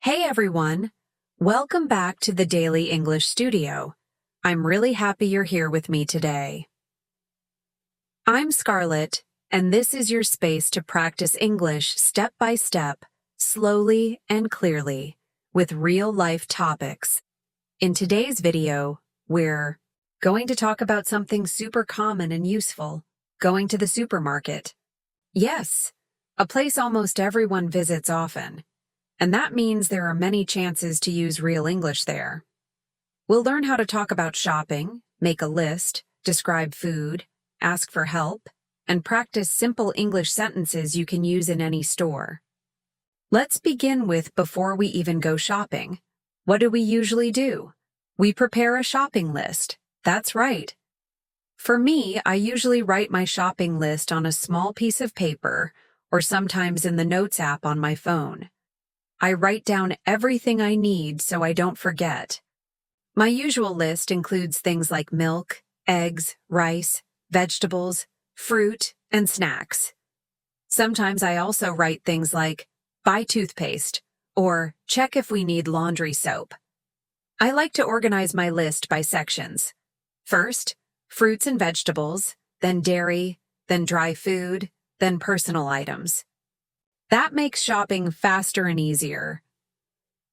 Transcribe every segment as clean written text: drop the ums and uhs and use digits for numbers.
Hey everyone! Welcome back to the Daily English Studio. I'm really happy you're here with me today. I'm Scarlett, and this is your space to practice English step by step, slowly and clearly, with real-life topics. In today's video, we're going to talk about something super common and useful, going to the supermarket. Yes, a place almost everyone visits often. And that means there are many chances to use real English there. We'll learn how to talk about shopping, make a list, describe food, ask for help, and practice simple English sentences you can use in any store. Let's begin with before we even go shopping. What do we usually do? We prepare a shopping list. That's right. For me, I usually write my shopping list on a small piece of paper or sometimes in the Notes app on my phone. I write down everything I need so I don't forget. My usual list includes things like milk, eggs, rice, vegetables, fruit, and snacks. Sometimes I also write things like, buy toothpaste, or check if we need laundry soap. I like to organize my list by sections. First, fruits and vegetables, then dairy, then dry food, then personal items. That makes shopping faster and easier.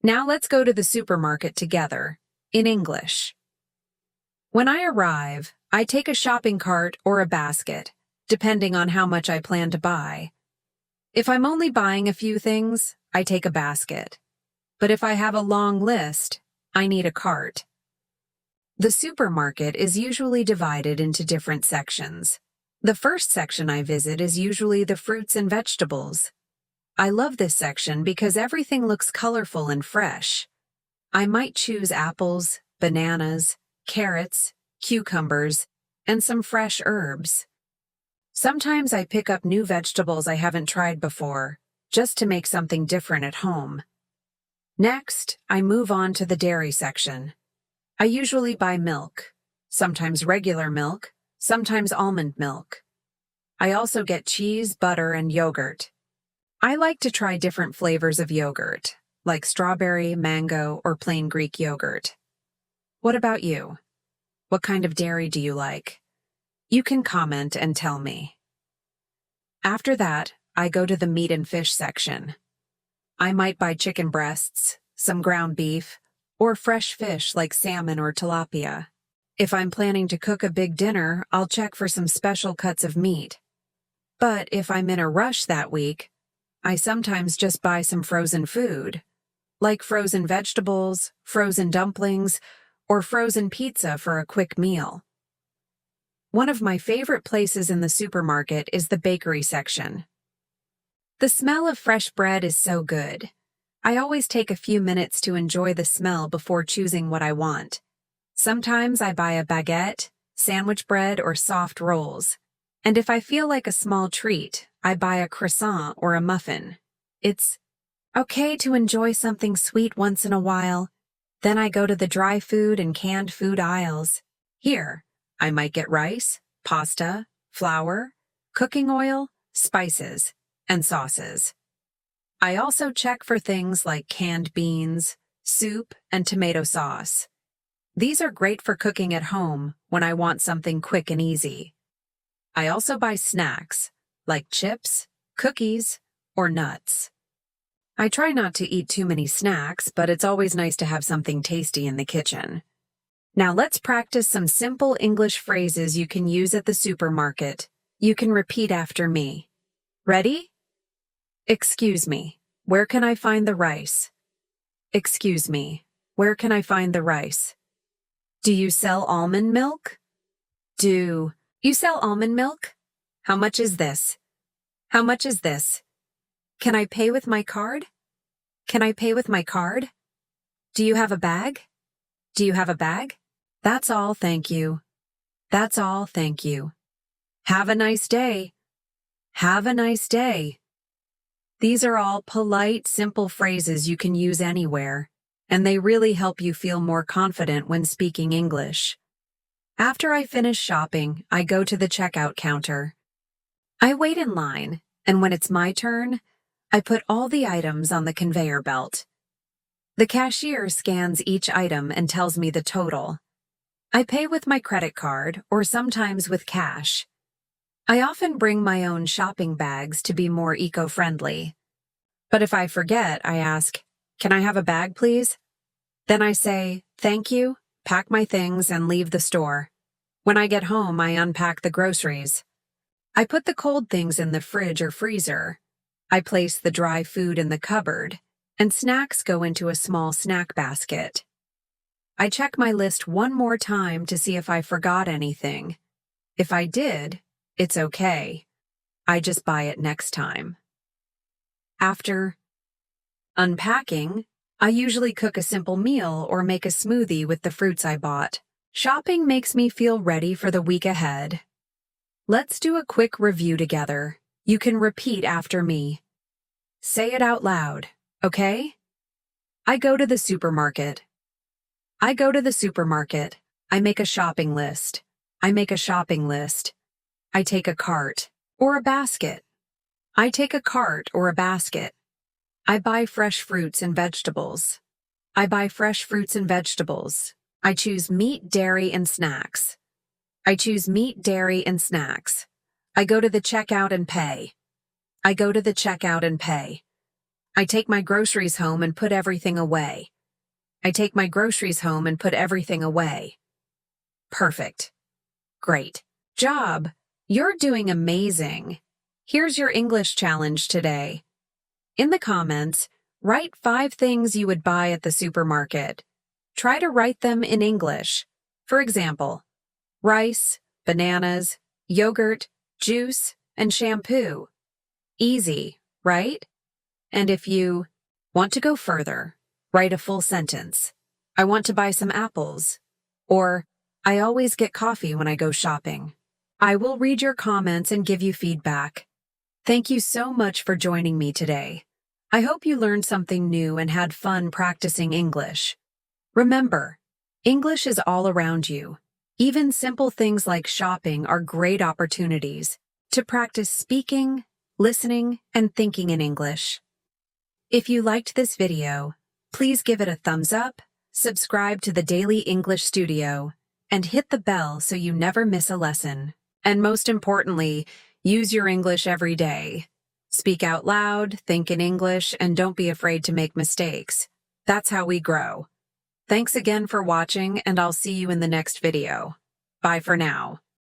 Now let's go to the supermarket together, in English. When I arrive, I take a shopping cart or a basket, depending on how much I plan to buy. If I'm only buying a few things, I take a basket. But if I have a long list, I need a cart. The supermarket is usually divided into different sections. The first section I visit is usually the fruits and vegetables. I love this section because everything looks colorful and fresh. I might choose apples, bananas, carrots, cucumbers, and some fresh herbs. Sometimes I pick up new vegetables I haven't tried before, just to make something different at home. Next, I move on to the dairy section. I usually buy milk, sometimes regular milk, sometimes almond milk. I also get cheese, butter, and yogurt. I like to try different flavors of yogurt, like strawberry, mango, or plain Greek yogurt. What about you? What kind of dairy do you like? You can comment and tell me. After that, I go to the meat and fish section. I might buy chicken breasts, some ground beef, or fresh fish like salmon or tilapia. If I'm planning to cook a big dinner, I'll check for some special cuts of meat. But if I'm in a rush that week, I sometimes just buy some frozen food, like frozen vegetables, frozen dumplings, or frozen pizza for a quick meal. One of my favorite places in the supermarket is the bakery section. The smell of fresh bread is so good. I always take a few minutes to enjoy the smell before choosing what I want. Sometimes I buy a baguette, sandwich bread, or soft rolls. And if I feel like a small treat, I buy a croissant or a muffin. It's okay to enjoy something sweet once in a while. Then I go to the dry food and canned food aisles. Here, I might get rice, pasta, flour, cooking oil, spices, and sauces. I also check for things like canned beans, soup, and tomato sauce. These are great for cooking at home when I want something quick and easy. I also buy snacks, like chips, cookies, or nuts. I try not to eat too many snacks, but it's always nice to have something tasty in the kitchen. Now let's practice some simple English phrases you can use at the supermarket. You can repeat after me. Ready? Excuse me, where can I find the rice? Excuse me, where can I find the rice? Do you sell almond milk? Do you sell almond milk? How much is this? How much is this? Can I pay with my card? Can I pay with my card? Do you have a bag? Do you have a bag? That's all, thank you. That's all, thank you. Have a nice day. Have a nice day. These are all polite, simple phrases you can use anywhere, and they really help you feel more confident when speaking English. After I finish shopping, I go to the checkout counter. I wait in line, and when it's my turn, I put all the items on the conveyor belt. The cashier scans each item and tells me the total. I pay with my credit card or sometimes with cash. I often bring my own shopping bags to be more eco-friendly. But if I forget, I ask, "Can I have a bag, please?" Then I say, "Thank you," pack my things, and leave the store. When I get home, I unpack the groceries. I put the cold things in the fridge or freezer. I place the dry food in the cupboard, and snacks go into a small snack basket. I check my list one more time to see if I forgot anything. If I did, it's okay. I just buy it next time. After unpacking, I usually cook a simple meal or make a smoothie with the fruits I bought. Shopping makes me feel ready for the week ahead. Let's do a quick review together. You can repeat after me. Say it out loud, okay? I go to the supermarket. I go to the supermarket. I make a shopping list. I make a shopping list. I take a cart or a basket. I take a cart or a basket. I buy fresh fruits and vegetables. I buy fresh fruits and vegetables. I choose meat, dairy, and snacks. I choose meat, dairy, and snacks. I go to the checkout and pay. I go to the checkout and pay. I take my groceries home and put everything away. I take my groceries home and put everything away. Perfect. Great job. You're doing amazing. Here's your English challenge today. In the comments, write 5 things you would buy at the supermarket. Try to write them in English. For example, rice, bananas, yogurt, juice, and shampoo. Easy, right? And if you want to go further, write a full sentence. I want to buy some apples. Or, I always get coffee when I go shopping. I will read your comments and give you feedback. Thank you so much for joining me today. I hope you learned something new and had fun practicing English. Remember, English is all around you. Even simple things like shopping are great opportunities to practice speaking, listening, and thinking in English. If you liked this video, please give it a thumbs up, subscribe to the Daily English Studio, and hit the bell so you never miss a lesson. And most importantly, use your English every day. Speak out loud, think in English, and don't be afraid to make mistakes. That's how we grow. Thanks again for watching, and I'll see you in the next video. Bye for now.